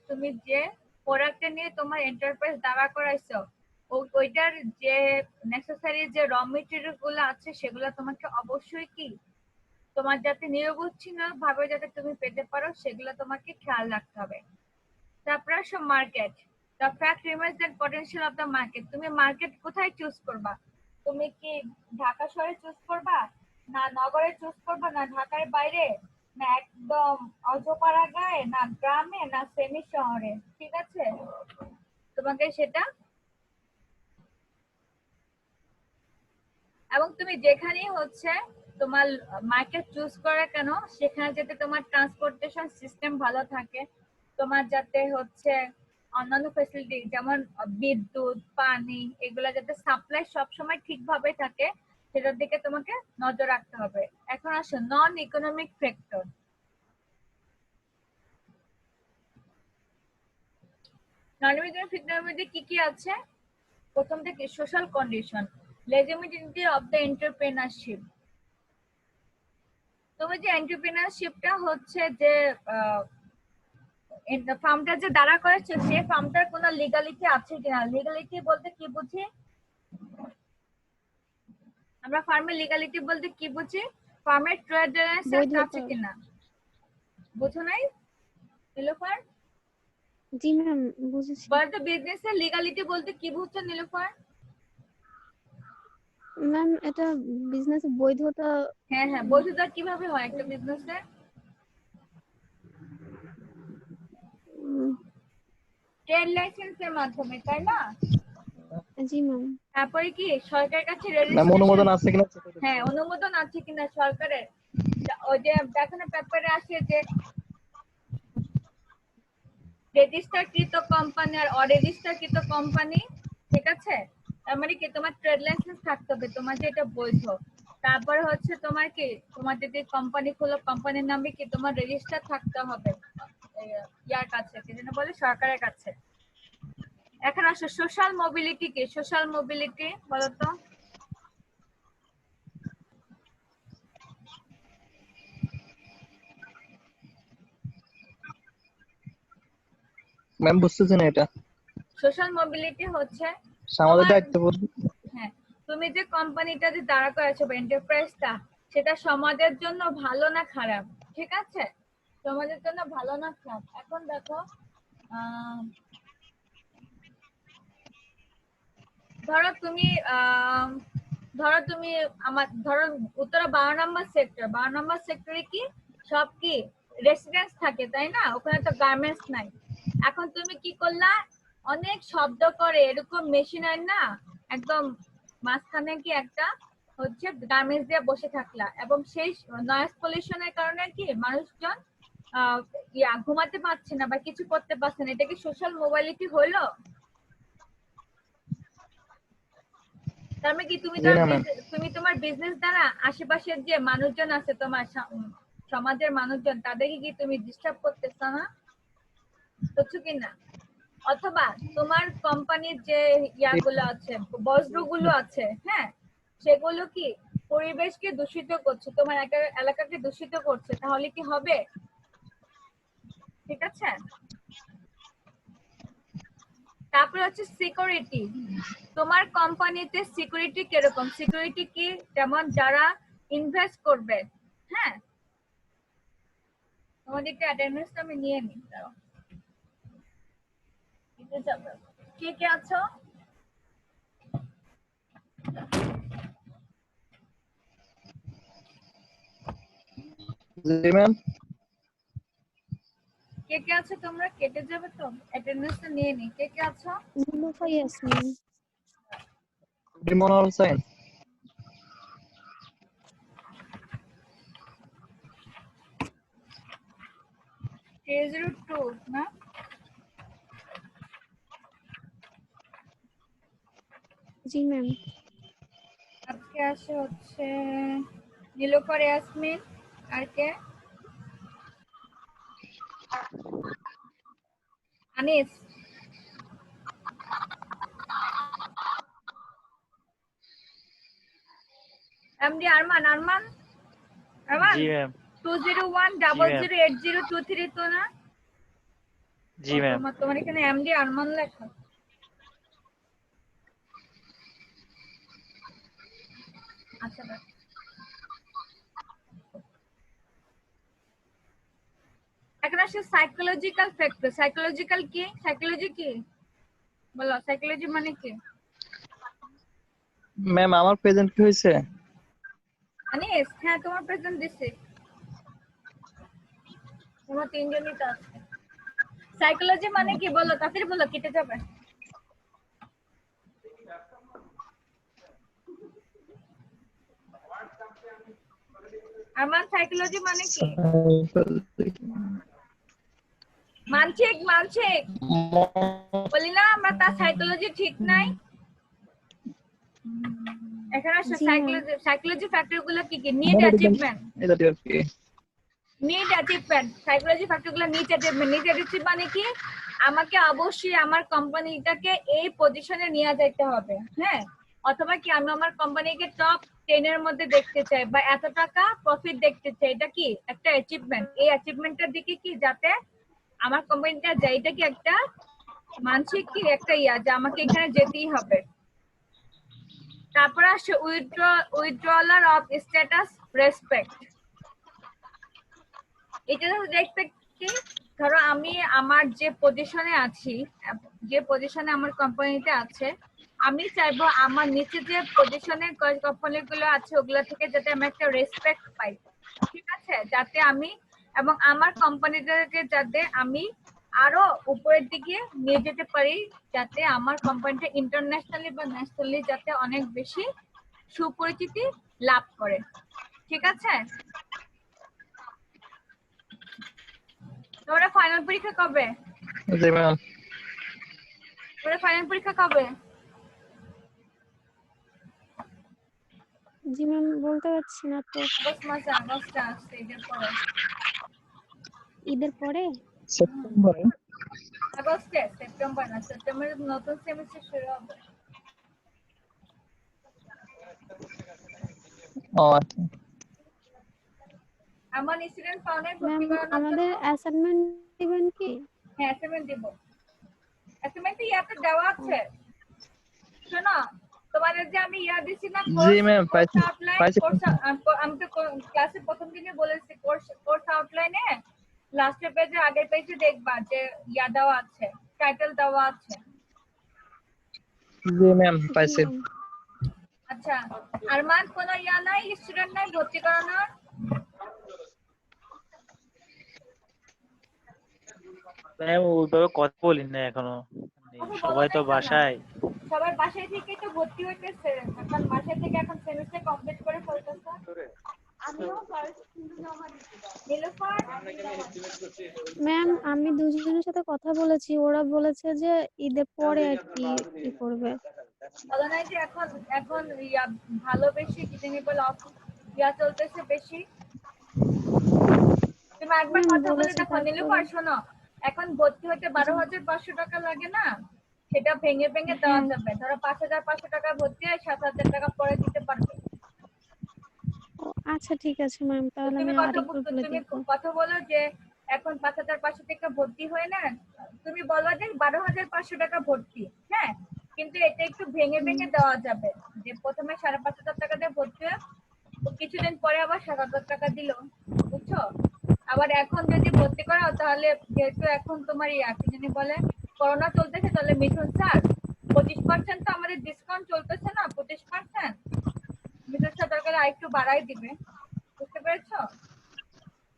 তুমি যে প্রোডাক্টটা নিয়ে তোমার এন্টারপ্রাইজ দাঁড়া করাইছো ওইটার যে নেসেসারি যে র মেটেরিয়াল গুলো আছে সেগুলো তোমাকে অবশ্যই কি তোমার যাতে নিরবচ্ছিন্ন ভাবে যাতে তুমি পেতে পারো সেগুলো তোমাকে খেয়াল রাখতে হবে। তারপর আসো market. The fact remains that potential of the market. তুমি মার্কেট কোথায় চুজ করবা? তুমি কি ঢাকা শহরে চুজ করবা, না নগরে চুজ করবা, না ঢাকার বাইরে, না একদম অজপাড়া গায়ে, না গ্রামে, না সেমি শহরে? ঠিক আছে, তোমাকে সেটা, এবং তুমি যেখানেই হচ্ছে তোমার মার্কেট চুজ করে কেন সেখানে যাতে তোমার ট্রান্সপোর্টেশন সিস্টেম ভালো থাকে, তোমার যাতে হচ্ছে অন্যান্য ফ্যাসিলিটি যেমন বিদ্যুৎ, পানি, এগুলা যাতে সাপ্লাই সবসময় ঠিকভাবে থাকে সেটার দিকে তোমাকে নজর রাখতে হবে। এখন আসো non economic factor. Non economic ফ্যাক্টরের মধ্যে কি কি আছে? প্রথম থেকে social condition, legitimacy of the entrepreneurship. তুমি যে এন্টারপ্রেনারশিপটা হচ্ছে যে ফার্মটা যে দাঁড়া করেছে সেই ফার্মটার কোনো লিগালিটি আছে কিনা। লিগালিটি বলতে কি বুঝি আমরা? ফার্মের লিগালিটি বলতে কি বুঝি? ফার্মের ট্রেড লাইসেন্স আছে কিনা, বুঝো নাই? নীলোফার জি ম্যাম, বুঝেছি। বলো তো বিজনেসের লিগালিটি বলতে কি বুঝছো নীলোফার? ম্যাম, এটা বিজনেস বৈধতা। হ্যাঁ হ্যাঁ, বৈধতা কিভাবে হয় একটা বিজনেসে? উম, ট্রেড লাইসেন্সের মাধ্যমে, তাই না? জি ম্যাম। তারপরে কি সরকারের কাছে ম্যাম রেজিস্ট্রেশন, অনুমোদন আছে কিনা check করে হ্যাঁ দেখতে হবে। অনুমোদন আছে কিনা সরকারের। ওই যে দেখো না পেপারে আসে যে রেজিস্টারকৃত কোম্পানি আর অরেজিস্টারকৃত কোম্পানি, ঠিক আছে? তার মানে কি তোমার ট্রেড লাইসেন্স থাকতে হবে তোমার যে এটা বৈধ। তারপরে হচ্ছে তোমার কি, তোমার যদি কোম্পানি খোলো কোম্পানির নামে কি তোমার রেজিস্টার থাকতে হবে ইয়ার কাছে, কি যেন বলে, সরকারের কাছে। এখন আসো সোশ্যাল মোবিলিটি কি? সোশ্যাল মোবিলিটি বলো তো। ম্যাম বুঝতেছি না এটা সোশ্যাল মোবিলিটি হচ্ছে আমাদের তোমার, দায়িত্ববোধ। হ্যাঁ, তুমি যে কোম্পানিটা যে দাঁড়া করেছো বা এন্টারপ্রাইজটা, সেটা সমাজের জন্য ভালো না খারাপ, ঠিক আছে? সমাজের জন্য ভালো না খারাপ। এখন দেখো আহ, ধরো তুমি আহ, ধরো তুমি আমার ধরো উত্তরা 12 নম্বর সেক্টর, 12 নম্বর সেক্টরে কি সব কি রেসিডেন্স থাকে, তাই না? ওখানে তো গার্মেন্টস নাই। এখন তুমি কি করলা, অনেক শব্দ করে এরকম মেশিনারি না, একদম মাঝখানে কি একটা হচ্ছে গার্মেন্টস দিয়ে বসে থাকলা, এবং সেই নয়েজ পলিউশনের কারণে কি মানুষজন ঘুমাতে পারছে না বা কিছু করতে পারছে না। এটা কি সোশ্যাল মোবাইলিটি হলো? তার মানে কি তুমি জি না ম্যাম। তুমি তোমার বিজনেস দ্বারা আশেপাশের যে মানুষজন আছে তোমার সমাজের মানুষজন, তাদেরকে কি তুমি ডিস্টার্ব করতেছ না? করছো কি না? অথবা তোমার কোম্পানির যে ইয়াগুলো আছে, বজ্রগুলো আছে, হ্যাঁ, সেগুলো কি পরিবেশকে দূষিত করছে, তোমার এলাকাকে দূষিত করছে, তাহলে কি হবে? ঠিক আছে। তারপরে হচ্ছে সিকিউরিটি। তোমার কোম্পানিতে সিকিউরিটি কিরকম? সিকিউরিটি কি, যেমন যারা ইনভেস্ট করবে, হ্যাঁ, তোমাদেরকে অ্যাটেন্ডেন্স আমি নিয়ে নিই, দাঁড়াও। দিতে যাবে। কে কে আছো? জি ম্যাম। কে কে আছো তোমরা? কেটে যাবে তো, অ্যাটেন্ডেন্সটা নিয়ে নিই। কে কে আছো? নীলুফা ইয়াসমিন। ডিমোনাল সাইন। 302 না? জি ম্যাম। আজকে আসে হচ্ছে নীলোফার ইয়াসমিন, আর কে? আনিস। এমডি আরমান। আরমান, আরমান জি ম্যাম। 201008023 তো না? জি ও ম্যাম। তোমার এখানে এমডি আরমান লেখা। আচ্ছা বেশ। এখন আসে সাইকোলজিক্যাল ফ্যাক্টর। সাইকোলজিক্যাল কি? সাইকোলজি কি বলো, সাইকোলজি মানে কি? ম্যাম আমার প্রেজেন্ট কি হয়েছে? আনিস, হ্যাঁ তোমার প্রেজেন্ট দিছি, তোমার তিনজনই তো আছে। সাইকোলজি মানে কি বলো, তাড়াতাড়ি বলো, কেটে যাবে। আমার সাইকোলজি মানে কি? মানসিক, মানসিক বলি না আমরা, তার সাইকোলজি ঠিক নাই। এখানে আসো জি ম্যাম। সাইকোলজি ফ্যাক্টর গুলো কি কি? নিড অ্যাচিভমেন্ট, এটা দিয়ে কি নিড অ্যাচিভমেন্ট। সাইকোলজি ফ্যাক্টর গুলো নিড অ্যাচিভমেন্ট। নিড অ্যাচিভ মানে কি? আমাকে অবশ্যই আমার কোম্পানিটাকে এই পজিশনে নিয়ে যেতে হবে, হ্যাঁ, অথবা কি আমি আমার কোম্পানিকে টপ 10 এর মধ্যে দেখতে চাই, বা এত টাকা প্রফিট দেখতে চাই। এটা কি একটা অ্যাচিভমেন্ট। এই অ্যাচিভমেন্টের দিকে কি যাতে আমার কোম্পানিটা যায়, এটা কি একটা মানসিক কি একটা ইয়া, যে আমাকে এখানে যেতেই হবে। তারপরে আসে উইথড্রলার অফ স্ট্যাটাস রেসপেক্ট। এটা রেসপেক্ট কি? ধরো আমি আমার যে পজিশনে আছি, যে পজিশনে আমার কোম্পানিতে আছে, আমি চাইবো আমার নিচে যে পজিশনে কোম্পানিগুলো আছে ওগুলো থেকে যাতে আমি একটা রেসপেক্ট পাই, ঠিক আছে? যাতে আমি এবং আমার কোম্পানিটাকে যাতে আমি আরো উপরের দিকে নিয়ে যেতে পারি, যাতে আমার কোম্পানিটা ইন্টারন্যাশনালি বা ন্যাশনালি যাতে অনেক বেশি সুপরিচিতি লাভ করে, ঠিক আছে? তোমরা ফাইনাল পরীক্ষা কবে? জি ম্যাম। তোমরা ফাইনাল পরীক্ষা কবে? জি ম্যাম, বলতে পারছি না তো। আগস্ট মাসে, আগস্টে আসছে, ঈদের পরে। ঈদের পরে? সেপ্টেম্বরে। আগস্টে, সেপ্টেম্বর না, সেপ্টেম্বরে নতুন সেমিস্টার শুরু হবে। ও আচ্ছা। আমার স্টুডেন্ট ফাউন্ডার ম্যাম, ভর্তি করানোর আমাদের জন্য। অ্যাসাইনমেন্ট দিবেন কি? হ্যাঁ, অ্যাসাইনমেন্ট দিব। অ্যাসাইনমেন্ট ইয়াতে দেওয়া আছে। শোনো, তোমাদের যে আমি ইয়া দিছি না, জি কোর্স ম্যাম, কোর্স পাইছি আউটলাইন, পাইছি। কোর্স আমি তো ক্লাসে প্রথম দিনে বলেছি কোর্স আউটলাইনে লাস্টের পেজে আগের পেজে দেখবা যে ইয়া দেওয়া আছে, টাইটেল দেওয়া আছে। জি ম্যাম, জি পাইছি। ম্যাম। আচ্ছা, আরমান কোনো ইয়া নাই, স্টুডেন্ট নাই ভর্তি করানোর? ম্যাম ওইভাবে কথা বলি না এখনো, মানে কথা বলো সবাই তো নাই কেন? বাসায়। সবার বাসায় থেকেই তো ভর্তি হইতেছে, এখন বাসায় থেকে এখন সেমিস্টার কমপ্লিট করে ফেলতেছে। নীলুফার, ম্যাম, আমি দুজনের সাথে কথা বলেছি, ওরা বলেছে যে ঈদের পরে আর কি ই করবে। বলো নাই যে এখন এখন ইয়া ভালো বেশি কি জানি বলে ইয়া চলতেছে বেশি। তুমি একবার ম্যাম কথা বলে বলেছে, দেখো। তারপরে নীলুফার শোনো, এখন ভর্তি হতে জি 12,500 টাকা লাগে না, সেটা ভেঙে ভেঙে দেওয়া হ্যাঁ। যাবে। ধরো 5,500 টাকা ভর্তি হয়, 7,000 টাকা পরে দিতে পারবে। ও আচ্ছা, ঠিক আছে ম্যাম, তো তাহলে তুমি আমি কথা আরেকবার বলে তুমি দেখবো। কথা বলো যে এখন 5,500 টাকা ভর্তি হয় না, তুমি বলো যে 12,500 টাকা ভর্তি, হ্যাঁ, কিন্তু এটা একটু ভেঙে হুম, ভেঙে দেওয়া যাবে, যে প্রথমে 5,500 টাকা দিয়ে ভর্তি হয়, তো কিছুদিন পরে আবার 7,000 টাকা দিল, বুঝছো? আবার এখন যদি ভর্তি করাও তাহলে যেহেতু এখন তোমার ইয়া কি জানি বলে করোনা চলতেছে, তাহলে মিঠুন স্যার 25% তো আমাদের ডিসকাউন্ট চলতেছে না, 25%। মিঠুন স্যার দরকার আরেকটু বাড়াই দিবে, বুঝতে পেরেছো?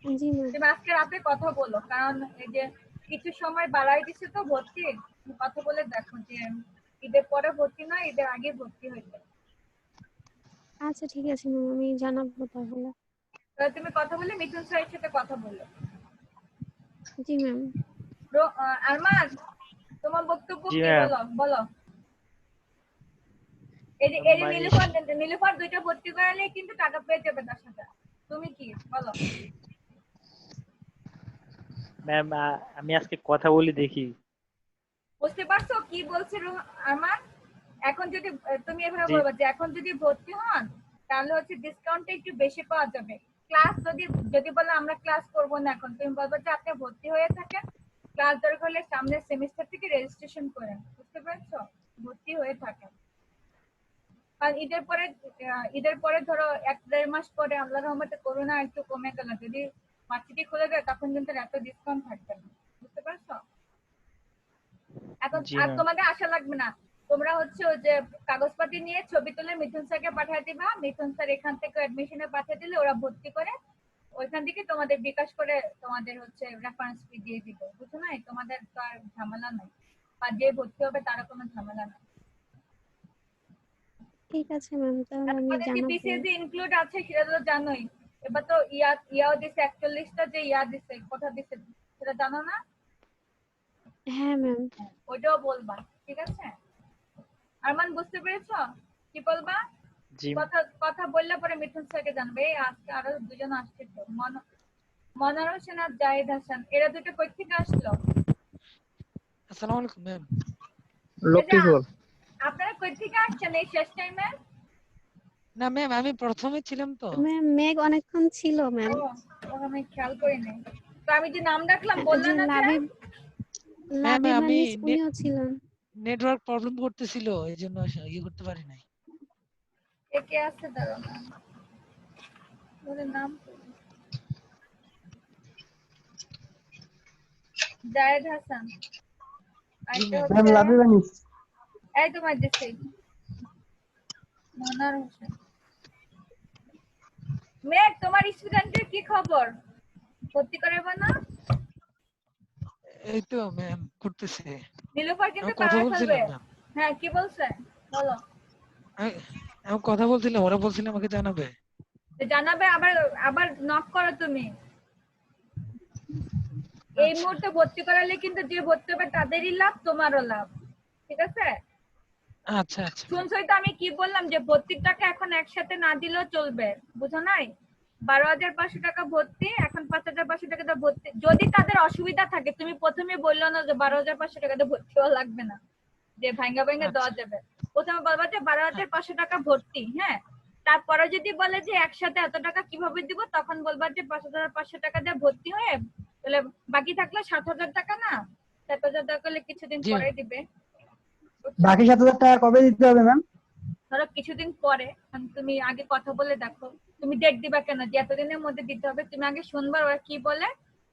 জি ম্যাম। তুমি আজকে রাতে কথা বলো, কারণ এই যে কিছু সময় বাড়াই দিছে তো ভর্তি, তুমি কথা বলে দেখো যে ঈদের পরে ভর্তি নয়, ঈদের আগে ভর্তি হয়ে যায়। আচ্ছা, ঠিক আছে ম্যাম, আমি জানাবো তাহলে। তাহলে তুমি কথা বলে মিঠুন স্যারের সাথে কথা বলো। জি ম্যাম। আরমান, তোমার বক্তব্য জি কি, ম্যাম। বলো বলো। এই যে মানে নীলুফার 2টা ভর্তি করালে কিন্তু টাকা পেয়ে যাবে 10,000। তুমি কি বলো? ম্যাম আমি আজকে কথা বলি দেখি। বুঝতে পারছো কি বলছে আরমান? এখন যদি তুমি এভাবে জি বলবা যে এখন যদি ভর্তি হন তাহলে হচ্ছে ডিসকাউন্টটা একটু বেশি পাওয়া যাবে। ক্লাস যদি যদি বলো আমরা ক্লাস করব না, এখন তুমি বলবে যে আপনি ভর্তি হয়ে থাকেন, ক্লাস দরকার হলে সামনের সেমিস্টার থেকে রেজিস্ট্রেশন করেন, বুঝতে পারছো? ভর্তি হয়ে থাকেন। আর ঈদের পরে ধরো 1-1.5 মাস পরে আল্লাহর রহমতে করোনা একটু কমে গেল, যদি ভার্সিটি খুলে দেয় তখন কিন্তু এত ডিসকাউন্ট থাকবে না, বুঝতে পারছো? এখন জি আর ম্যাম। তোমাদের আশা লাগবে না। তোমরা হচ্ছে ওই যে কাগজপাতি নিয়ে ছবি তুলে মিথুন স্যারকে পাঠিয়ে দিবা, মিথুন স্যার এখান থেকে অ্যাডমিশনে পাঠিয়ে দিলে ওরা ভর্তি করে ওইখান থেকে তোমাদের বিকাশ করে তোমাদের হচ্ছে রেফারেন্স ফি দিয়ে দিবে, বুঝছো না? তোমাদের তো আর ঝামেলা নাই, বা যে ভর্তি হবে তারও কোনো ঝামেলা নাই। ঠিক আছে ম্যাম, তাহলে আর আমি তোমাদের যে জানাবো। বিসিএস ইনক্লুড আছে সেটা তো জানোই। এবার তো ইয়াও দিছে, 41টা যে দিছে, কথা দিছে, সেটা জানো না? হ্যাঁ ম্যাম। ওইটাও বলবা, ঠিক আছে? আরমান, বুঝতে পেরেছো কি বলবা? জি কথা কথা বললে পরে মিথুন স্যারকে জানবে। এই আজকে আরো দুজন আসছে তো, মনোয়ার হোসেন আর জাহিদ হাসান, এরা দুটো কই থেকে আসলো? আসসালামু আলাইকুম ম্যাম। এই যে লক্ষ্মীপুর। আপনারা কই থেকে আসছেন এই শেষ টাইমে? না ম্যাম, আমি প্রথমে ছিলাম তো। ম্যাম, মেঘ অনেকক্ষণ ছিল ম্যাম। ও, আমি খেয়াল করি নাই। তো আমি যে নাম ডাকলাম বললে যে না যে? ম্যাম লাবিবা আমি মিস, উনিও ছিলেন। নেটওয়ার্ক প্রবলেম করতেছিল, এই জন্য ইয়ে করতে পারি নাই। কে আছে দাঁড়াও না, ওদের নাম জায়েদ হাসান। জি আরেকটা ম্যাম। ম্যাম হচ্ছে লাভি বানিস। এই তোমার দিচ্ছি মনার হোসেন। মেঘ, তোমার স্টুডেন্টের কি খবর? ভর্তি করাবে না? এই তো ম্যাম করতেছে। নীলুফার আমি কিন্তু কথা পাড়ায় ফেলবে। বলছিলাম ম্যাম। হ্যাঁ, কি বলছে বলো। আমি কথা বলছিলাম, ওরা বলছিল আমাকে জানাবে। তো জানাবে, আবার আবার নক করো তুমি। এই আচ্ছা মুহূর্তে ভর্তি করালে কিন্তু যে ভর্তি হবে তাদেরই লাভ, তোমারও লাভ। ঠিক আছে? আচ্ছা আচ্ছা ম্যাম। শুনছই তো আমি কি বললাম, যে ভর্তির টাকা এখন একসাথে না দিলেও চলবে, বুঝো নাই? 12,500 টাকা ভর্তি, এখন 5,500 টাকা দিয়ে ভর্তি। যদি তাদের অসুবিধা থাকে, তুমি প্রথমে বললো না যে 12,500 টাকা দিয়ে ভর্তি হওয়া লাগবে না, যে ভাঙ্গা ভাঙ্গা দেওয়া আচ্ছা যাবে। প্রথমে বলবা যে 12,500 টাকা ভর্তি, হ্যাঁ। তারপরে যদি বলে যে একসাথে এত টাকা কিভাবে দিব, তখন বলবা যে 5,500 টাকা দিয়ে ভর্তি হয়ে তাহলে বাকি থাকলো 7,000 টাকা, না 7,000 টাকা করলে কিছুদিন জি পরে ম্যাম। দিবে। বাকি 7,000 টাকা কবে দিতে হবে ম্যাম? ধরো কিছুদিন পরে। তুমি আগে কথা বলে দেখো, তুমি ডেট দিবা কেন যে এতদিনের মধ্যে দিতে হবে? তুমি আগে শুনবার ওরা কি বলে,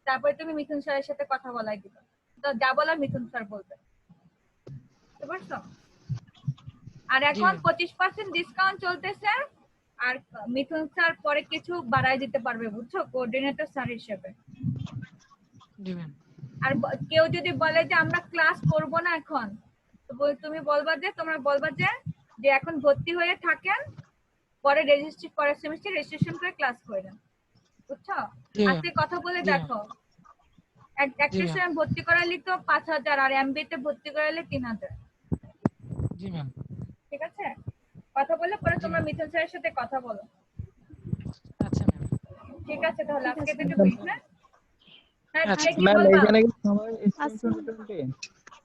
তারপরে তুমি মিথুন স্যারের সাথে কথা বলাই দিবা। তো যা বলার মিথুন স্যার বলবে, বুঝতে পারছো? আর জি এখন ম্যাম। 25% ডিসকাউন্ট চলতেছে। আর মিথুন স্যার পরে কিছু বাড়ায় দিতে পারবে, বুঝছো, কোঅর্ডিনেটর স্যার হিসেবে। জি ম্যাম। আর কেউ যদি বলে যে আমরা ক্লাস করব না এখন, তো তুমি বলবা যে যে এখন ভর্তি হয়ে থাকেন, পরে পরের সেমিস্টার রেজিস্ট্রেশন করে ক্লাস করেন, বুঝছো? জি ম্যাম। আজকে কথা বলে জি ম্যাম। দেখো। জি একটা ম্যাম। সেম ভর্তি করালে তো 5,000, আর এমবিএ তে ভর্তি করালে 3,000। জি ম্যাম। ঠিক আছে? কথা বলে পরে জি তোমরা ম্যাম। মিথুন স্যারের সাথে কথা বলো। আচ্ছা ম্যাম। ঠিক আছে, তাহলে ঠিক আজকে আছে। এতটুকুই। হ্যাঁ হ্যাঁ, কে আচ্ছা কি ম্যাম বলবা? এখানে কি সবাই স্প্রিং আসসালাম। 2020?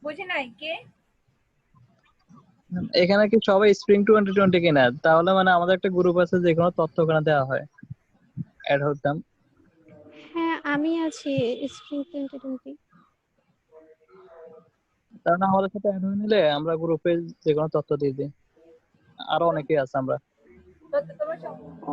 বুঝি নাই কে। এখানে কি সবাই স্প্রিং 2020 কিনা? তাহলে মানে আমাদের একটা গ্রুপ আছে, যে কোনো তথ্য ওখানে দেওয়া হয়, অ্যাড হতাম। হ্যাঁ, আমি আছি স্প্রিং 2020। কারণ আমাদের সাথে অ্যাড হয়ে নিলে আমরা গ্রুপে যে কোনো তথ্য দিয়ে দিই। আরো অনেকেই আছে আমরা। তো তোমার ও